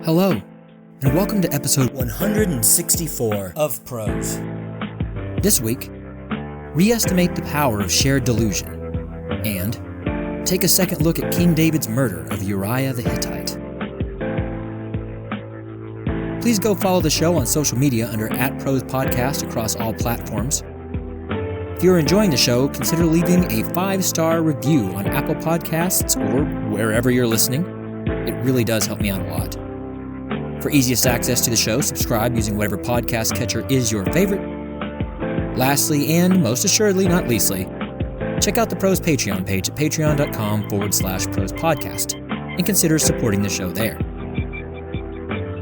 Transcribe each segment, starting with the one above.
Hello, and welcome to episode 164 of Prose. This week, re-estimate the power of shared delusion, and take a second look at King David's murder of Uriah the Hittite. Please go follow the show on social media under @ProsePodcast across all platforms. If you're enjoying the show, consider leaving a 5-star review on Apple Podcasts or wherever you're listening. It really does help me out a lot. For easiest access to the show, subscribe using whatever podcast catcher is your favorite. Lastly, and most assuredly not leastly, check out the Prose Patreon page at patreon.com/ProsePodcast and consider supporting the show there.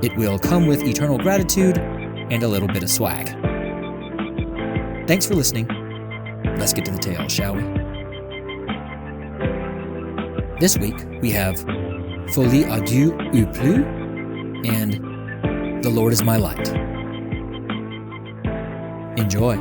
It will come with eternal gratitude and a little bit of swag. Thanks for listening. Let's get to the tale, shall we? This week, we have Folie à Deux ou plus and The Lord is my light. Enjoy.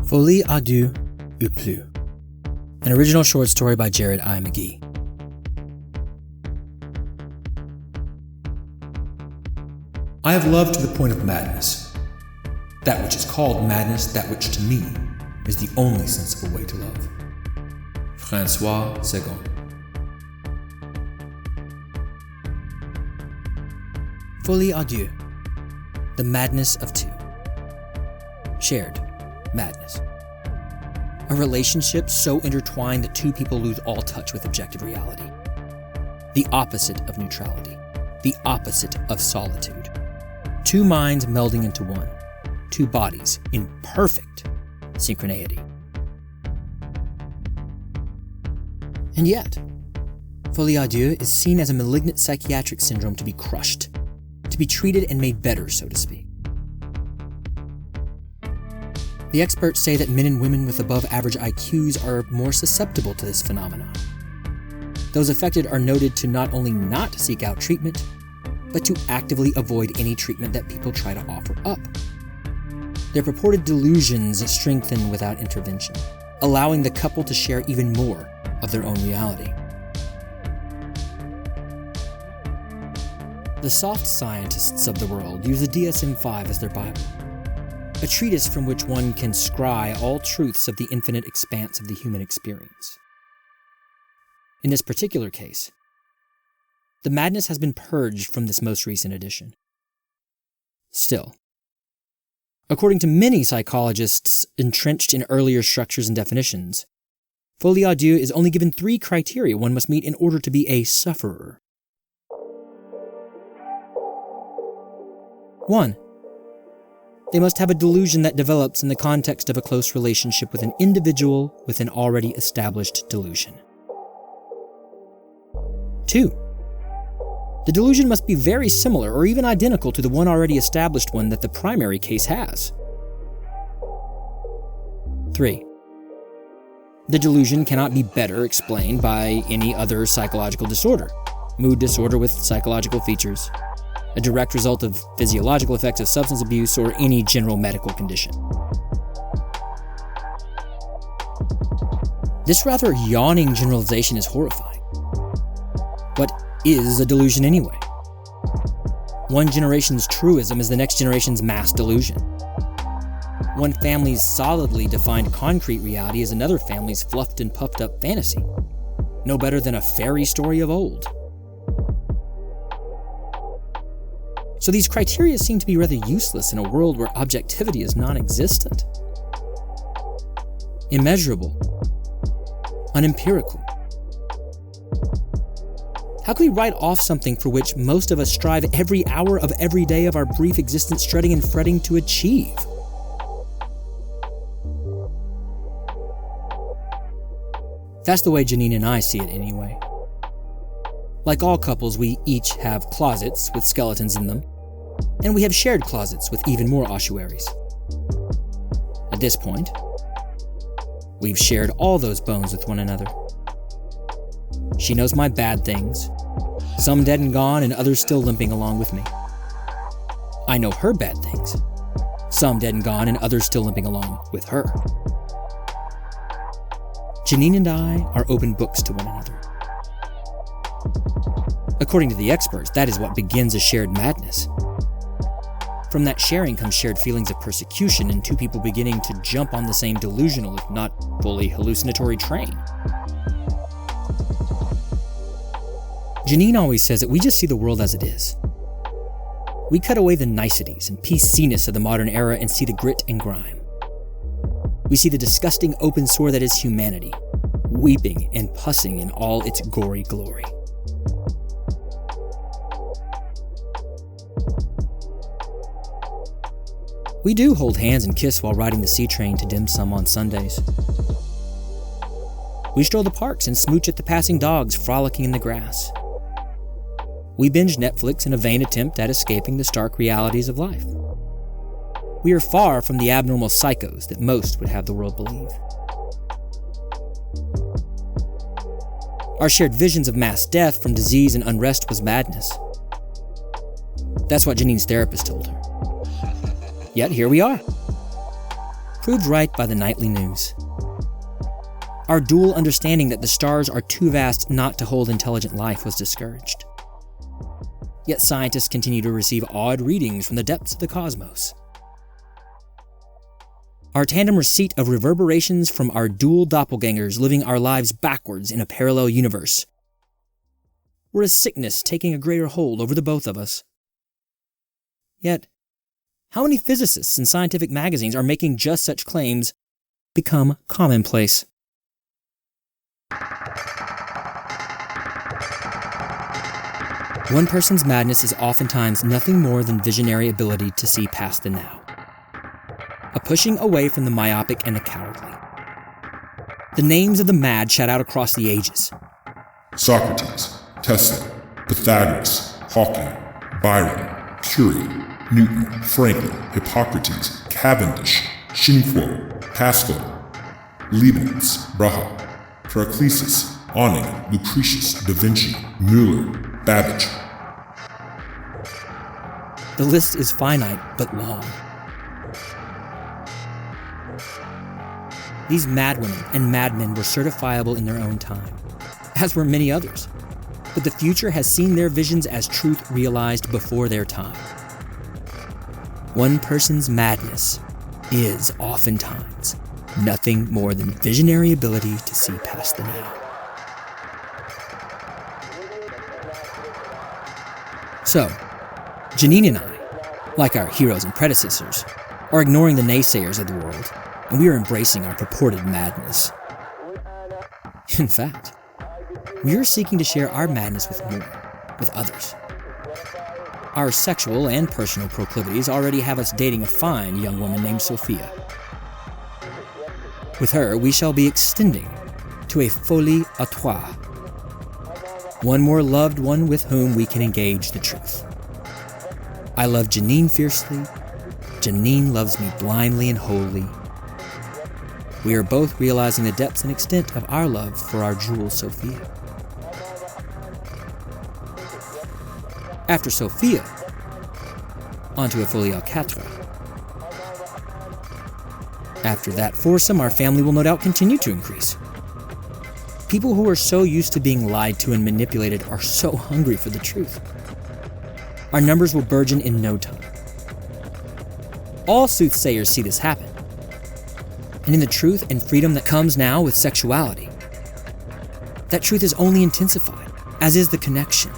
Folie à Deux ou plus, an original short story by Jared I. McGee. I have loved to the point of madness. That which is called madness, that which to me is the only sensible way to love. François Seguin. Folie à deux, the madness of two. Shared madness. A relationship so intertwined that two people lose all touch with objective reality. The opposite of neutrality. The opposite of solitude. Two minds melding into one. Two bodies in perfect synchronicity. And yet, Folie à deux is seen as a malignant psychiatric syndrome to be crushed, to be treated and made better, so to speak. The experts say that men and women with above-average IQs are more susceptible to this phenomenon. Those affected are noted to not only not seek out treatment, but to actively avoid any treatment that people try to offer up. Their purported delusions strengthen without intervention, allowing the couple to share even more of their own reality. The soft scientists of the world use the DSM-5 as their Bible, a treatise from which one can scry all truths of the infinite expanse of the human experience. In this particular case, the madness has been purged from this most recent edition. Still, according to many psychologists entrenched in earlier structures and definitions, Folie à deux is only given 3 criteria one must meet in order to be a sufferer. 1. They must have a delusion that develops in the context of a close relationship with an individual with an already established delusion. 2. The delusion must be very similar or even identical to the one already established one that the primary case has. 3. The delusion cannot be better explained by any other psychological disorder, mood disorder with psychological features, a direct result of physiological effects of substance abuse, or any general medical condition. This rather yawning generalization is horrifying. What is a delusion anyway? One generation's truism is the next generation's mass delusion. One family's solidly defined concrete reality is another family's fluffed and puffed up fantasy. No better than a fairy story of old. So these criteria seem to be rather useless in a world where objectivity is non-existent. Immeasurable. Unempirical. How can we write off something for which most of us strive every hour of every day of our brief existence strutting and fretting to achieve? That's the way Janine and I see it anyway. Like all couples, we each have closets with skeletons in them, and we have shared closets with even more ossuaries. At this point, we've shared all those bones with one another. She knows my bad things, some dead and gone and others still limping along with me. I know her bad things, some dead and gone and others still limping along with her. Janine and I are open books to one another. According to the experts, that is what begins a shared madness. From that sharing comes shared feelings of persecution and two people beginning to jump on the same delusional, if not fully hallucinatory train. Janine always says that we just see the world as it is. We cut away the niceties and PC-ness of the modern era and see the grit and grime. We see the disgusting open sore that is humanity, weeping and pussing in all its gory glory. We do hold hands and kiss while riding the C train to dim sum on Sundays. We stroll the parks and smooch at the passing dogs frolicking in the grass. We binge Netflix in a vain attempt at escaping the stark realities of life. We are far from the abnormal psychos that most would have the world believe. Our shared visions of mass death from disease and unrest was madness. That's what Janine's therapist told her. Yet here we are, proved right by the nightly news. Our dual understanding that the stars are too vast not to hold intelligent life was discouraged. Yet scientists continue to receive odd readings from the depths of the cosmos. Our tandem receipt of reverberations from our dual doppelgangers living our lives backwards in a parallel universe. We're a sickness taking a greater hold over the both of us. Yet, how many physicists and scientific magazines are making just such claims become commonplace? One person's madness is oftentimes nothing more than visionary ability to see past the now. A pushing away from the myopic and the cowardly. The names of the mad shout out across the ages. Socrates, Tesla, Pythagoras, Hawking, Byron, Curie, Newton, Franklin, Hippocrates, Cavendish, Xinguo, Pascal, Leibniz, Brahe, Paracelsus, Awning, Lucretius, Da Vinci, Mueller, Babbage. The list is finite but long. These madwomen and madmen were certifiable in their own time, as were many others. But the future has seen their visions as truth realized before their time. One person's madness is oftentimes nothing more than visionary ability to see past the now. So, Janine and I, like our heroes and predecessors, are ignoring the naysayers of the world, and we are embracing our purported madness. In fact, we are seeking to share our madness with others. Our sexual and personal proclivities already have us dating a fine young woman named Sophia. With her, we shall be extending to a folie à trois, one more loved one with whom we can engage the truth. I love Janine fiercely. Janine loves me blindly and wholly. We are both realizing the depths and extent of our love for our jewel Sophia. After Sophia, onto a folie à quatre. After that foursome, our family will no doubt continue to increase. People who are so used to being lied to and manipulated are so hungry for the truth. Our numbers will burgeon in no time. All soothsayers see this happen. And in the truth and freedom that comes now with sexuality, that truth is only intensified, as is the connection.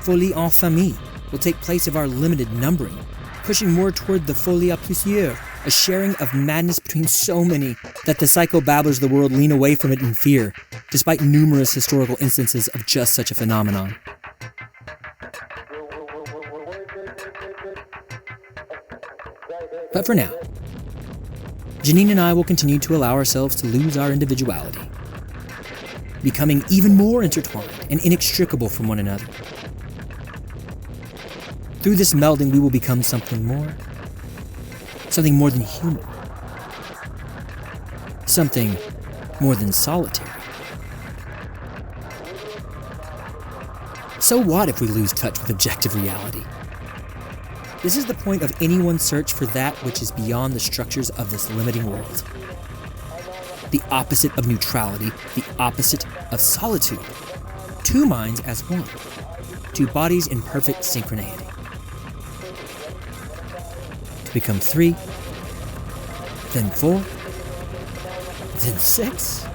Folie en famille will take place of our limited numbering, pushing more toward the folie à plusieurs, a sharing of madness between so many that the psychobabblers of the world lean away from it in fear, despite numerous historical instances of just such a phenomenon. But for now, Janine and I will continue to allow ourselves to lose our individuality, becoming even more intertwined and inextricable from one another. Through this melding, we will become something more than human, something more than solitary. So what if we lose touch with objective reality? This is the point of anyone's search for that which is beyond the structures of this limiting world. The opposite of neutrality, the opposite of solitude. Two minds as one. Two bodies in perfect synchronicity. To become 3, then 4, then 6,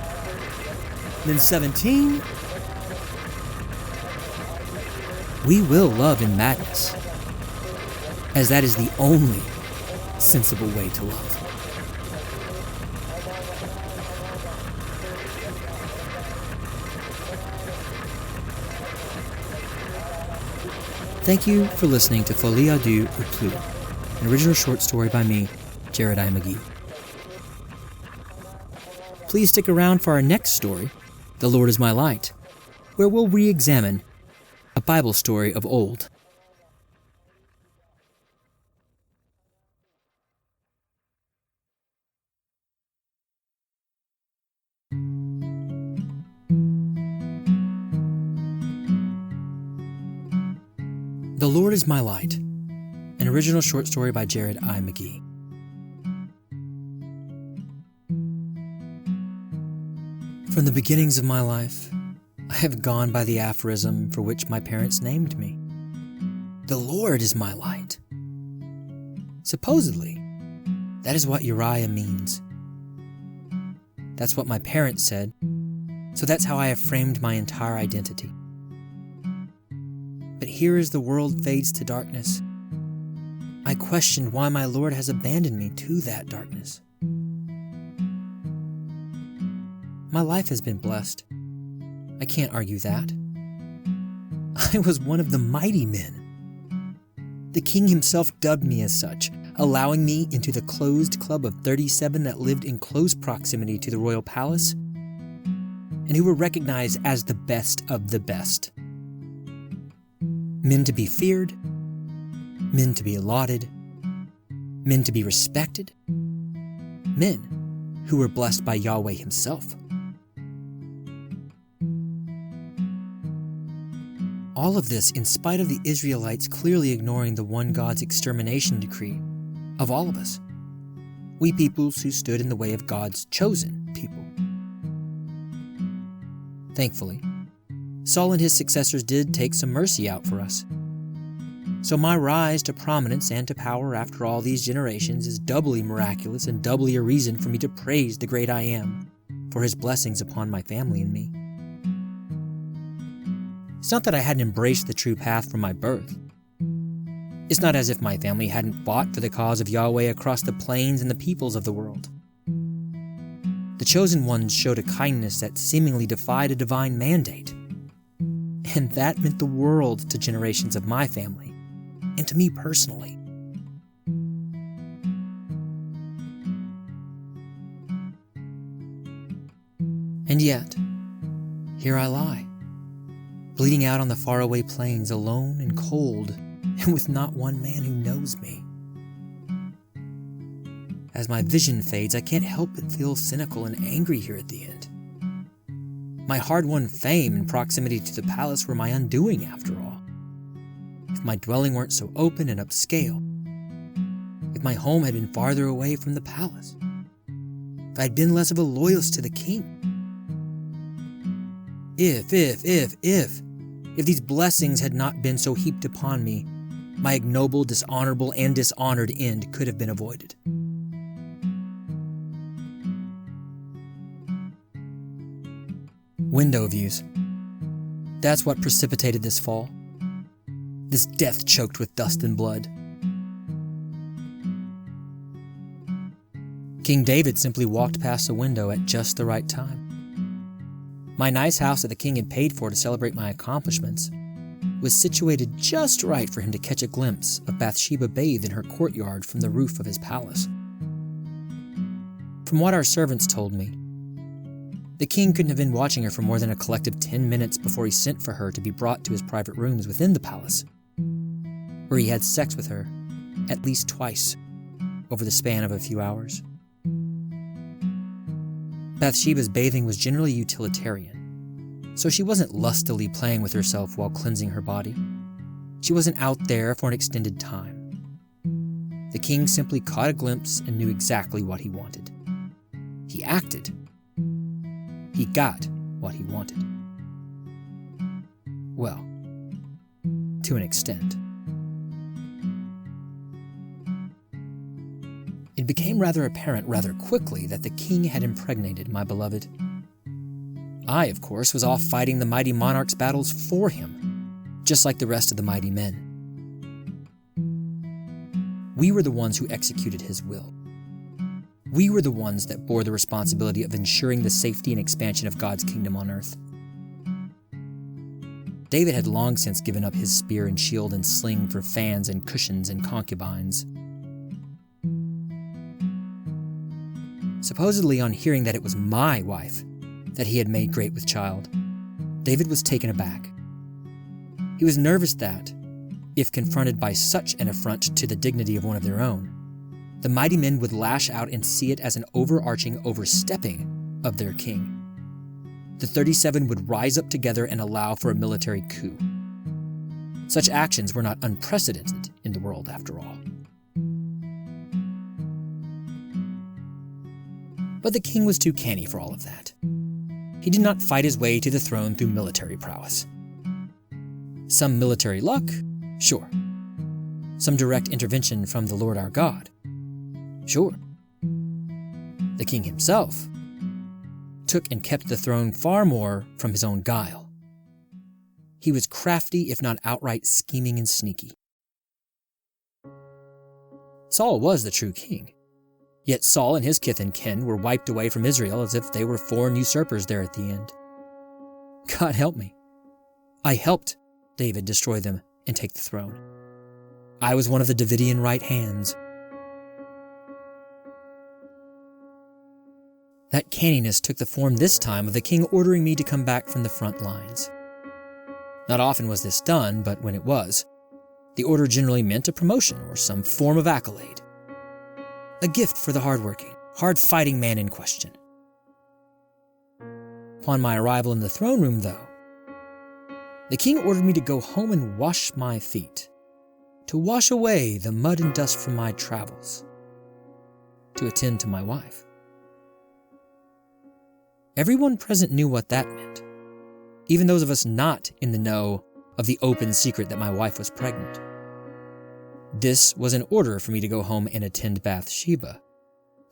then 17. We will love in madness, as that is the only sensible way to love. Thank you for listening to Folie, Deux, Plus, an original short story by me, Uriah McGee. Please stick around for our next story, The Lord is My Light, where we'll re-examine a Bible story of old. The Lord is My Light, an original short story by Uriah McGee. From the beginnings of my life, I have gone by the aphorism for which my parents named me. The Lord is my light. Supposedly, that is what Uriah means. That's what my parents said, so that's how I have framed my entire identity. But here as the world fades to darkness, I questioned why my Lord has abandoned me to that darkness. My life has been blessed. I can't argue that. I was one of the mighty men. The king himself dubbed me as such, allowing me into the closed club of 37 that lived in close proximity to the royal palace, and who were recognized as the best of the best. Men to be feared, men to be lauded, men to be respected, men who were blessed by Yahweh himself. All of this in spite of the Israelites clearly ignoring the one God's extermination decree of all of us, we peoples who stood in the way of God's chosen people. Thankfully, Saul and his successors did take some mercy out for us. So my rise to prominence and to power after all these generations is doubly miraculous and doubly a reason for me to praise the great I Am for his blessings upon my family and me. It's not that I hadn't embraced the true path from my birth. It's not as if my family hadn't fought for the cause of Yahweh across the plains and the peoples of the world. The chosen ones showed a kindness that seemingly defied a divine mandate. And that meant the world to generations of my family, and to me personally. And yet, here I lie, bleeding out on the faraway plains, alone and cold, and with not one man who knows me. As my vision fades, I can't help but feel cynical and angry here at the end. My hard-won fame and proximity to the palace were my undoing, after all. If my dwelling weren't so open and upscale, if my home had been farther away from the palace, if I had been less of a loyalist to the king. If these blessings had not been so heaped upon me, my ignoble, dishonorable, and dishonored end could have been avoided. Window views. That's what precipitated this fall. This death choked with dust and blood. King David simply walked past the window at just the right time. My nice house that the king had paid for to celebrate my accomplishments was situated just right for him to catch a glimpse of Bathsheba bathed in her courtyard from the roof of his palace. From what our servants told me, the king couldn't have been watching her for more than a collective 10 minutes before he sent for her to be brought to his private rooms within the palace, where he had sex with her at least twice over the span of a few hours. Bathsheba's bathing was generally utilitarian, So she wasn't lustily playing with herself while cleansing her body. She wasn't out there for an extended time. The king simply caught a glimpse and knew exactly what he wanted. He acted. He got what he wanted. Well, to an extent. It became rather apparent rather quickly that the king had impregnated my beloved. I, of course, was off fighting the mighty monarch's battles for him, just like the rest of the mighty men. We were the ones who executed his will. We were the ones that bore the responsibility of ensuring the safety and expansion of God's kingdom on earth. David had long since given up his spear and shield and sling for fans and cushions and concubines. Supposedly, on hearing that it was my wife that he had made great with child, David was taken aback. He was nervous that, if confronted by such an affront to the dignity of one of their own, the mighty men would lash out and see it as an overarching overstepping of their king. The 37 would rise up together and allow for a military coup. Such actions were not unprecedented in the world, after all. But the king was too canny for all of that. He did not fight his way to the throne through military prowess. Some military luck? Sure. Some direct intervention from the Lord our God? Sure. The king himself took and kept the throne far more from his own guile. He was crafty, if not outright scheming and sneaky. Saul was the true king. Yet Saul and his kith and kin were wiped away from Israel as if they were foreign usurpers there at the end. God help me. I helped David destroy them and take the throne. I was one of the Davidian right hands. That canniness took the form this time of the king ordering me to come back from the front lines. Not often was this done, but when it was, the order generally meant a promotion or some form of accolade. A gift for the hardworking, hard-fighting man in question. Upon my arrival in the throne room, though, the king ordered me to go home and wash my feet, to wash away the mud and dust from my travels, to attend to my wife. Everyone present knew what that meant, even those of us not in the know of the open secret that my wife was pregnant. This was an order for me to go home and attend Bathsheba,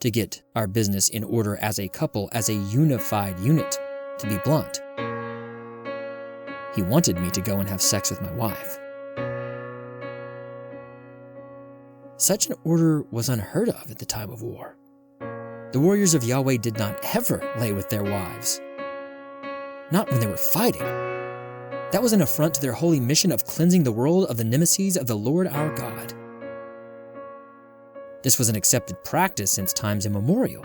to get our business in order as a couple, as a unified unit, to be blunt. He wanted me to go and have sex with my wife. Such an order was unheard of at the time of war. The warriors of Yahweh did not ever lay with their wives. Not when they were fighting. That was an affront to their holy mission of cleansing the world of the nemesis of the Lord our God. This was an accepted practice since times immemorial.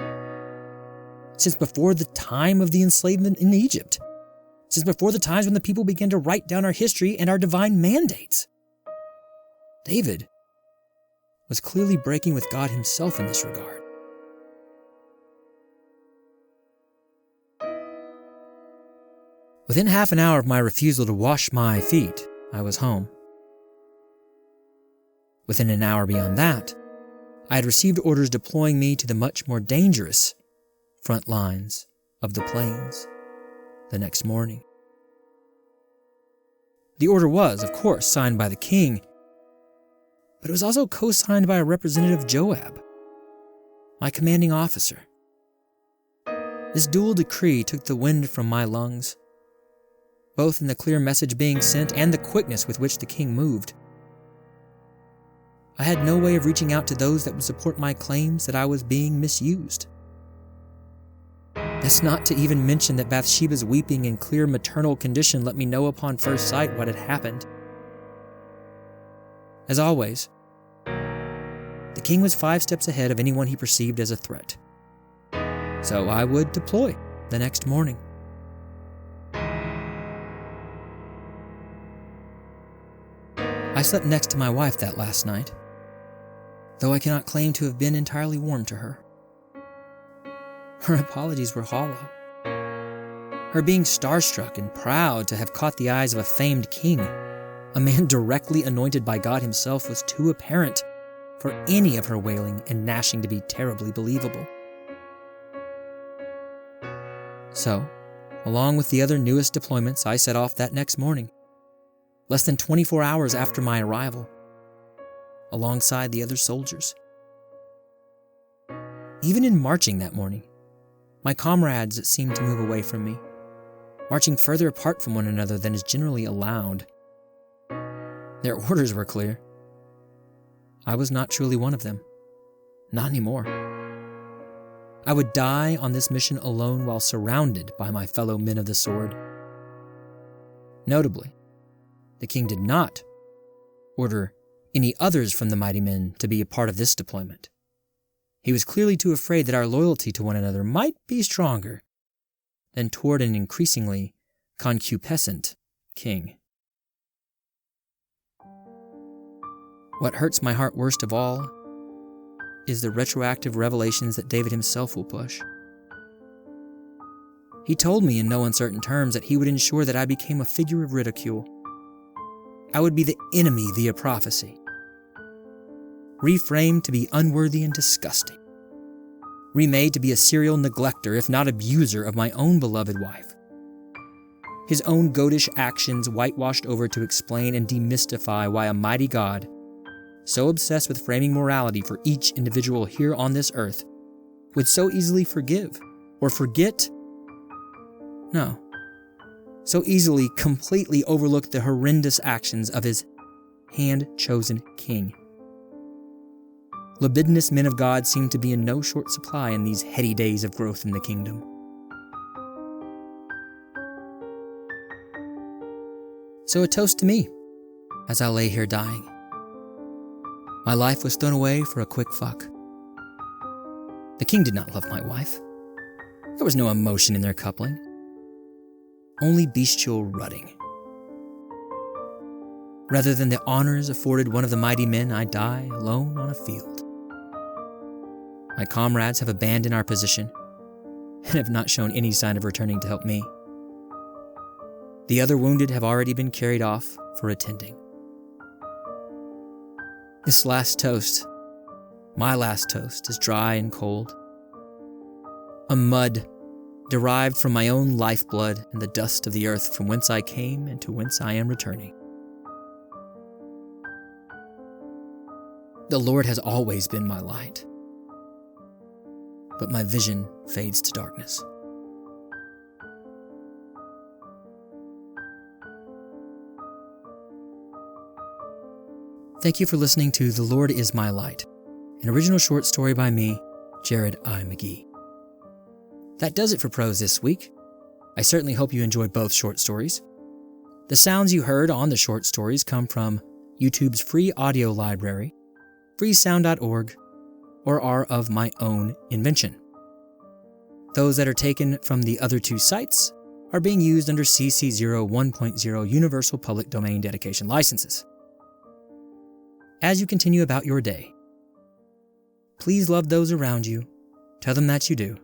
Since before the time of the enslavement in Egypt. Since before the times when the people began to write down our history and our divine mandates. David was clearly breaking with God himself in this regard. Within half an hour of my refusal to wash my feet, I was home. Within an hour beyond that, I had received orders deploying me to the much more dangerous front lines of the plains the next morning. The order was, of course, signed by the king, but it was also co-signed by a representative Joab, my commanding officer. This dual decree took the wind from my lungs, both in the clear message being sent and the quickness with which the king moved. I had no way of reaching out to those that would support my claims that I was being misused. That's not to even mention that Bathsheba's weeping and clear maternal condition let me know upon first sight what had happened. As always, the king was 5 steps ahead of anyone he perceived as a threat. So I would deploy the next morning. I slept next to my wife that last night, though I cannot claim to have been entirely warm to her. Her apologies were hollow. Her being starstruck and proud to have caught the eyes of a famed king, a man directly anointed by God himself, was too apparent for any of her wailing and gnashing to be terribly believable. So, along with the other newest deployments, I set off that next morning, less than 24 hours after my arrival, alongside the other soldiers. Even in marching that morning, my comrades seemed to move away from me, marching further apart from one another than is generally allowed. Their orders were clear. I was not truly one of them. Not anymore. I would die on this mission alone while surrounded by my fellow men of the sword. Notably, the king did not order any others from the mighty men to be a part of this deployment. He was clearly too afraid that our loyalty to one another might be stronger than toward an increasingly concupiscent king. What hurts my heart worst of all is the retroactive revelations that David himself will push. He told me in no uncertain terms that he would ensure that I became a figure of ridicule. I would be the enemy via prophecy, reframed to be unworthy and disgusting, remade to be a serial neglecter, if not abuser, of my own beloved wife. His own goatish actions whitewashed over to explain and demystify why a mighty God, so obsessed with framing morality for each individual here on this earth, would so easily forgive or forget. No, so easily completely overlook the horrendous actions of his hand-chosen king. Libidinous men of God seem to be in no short supply in these heady days of growth in the kingdom. So a toast to me, as I lay here dying. My life was thrown away for a quick fuck. The king did not love my wife. There was no emotion in their coupling. Only bestial rutting. Rather than the honors afforded one of the mighty men, I die alone on a field. My comrades have abandoned our position and have not shown any sign of returning to help me. The other wounded have already been carried off for attending. This last toast, my last toast, is dry and cold. A mud derived from my own lifeblood and the dust of the earth from whence I came and to whence I am returning. The Lord has always been my light, but my vision fades to darkness. Thank you for listening to The Lord is My Light, an original short story by me, Jared I. McGee. That does it for prose this week. I certainly hope you enjoyed both short stories. The sounds you heard on the short stories come from YouTube's free audio library, freesound.org, or are of my own invention. Those that are taken from the other two sites are being used under CC 01.0 Universal Public Domain Dedication licenses. As you continue about your day, please love those around you, tell them that you do,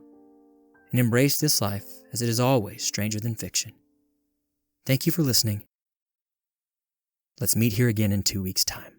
and embrace this life as it is always stranger than fiction. Thank you for listening. Let's meet here again in 2 weeks' time.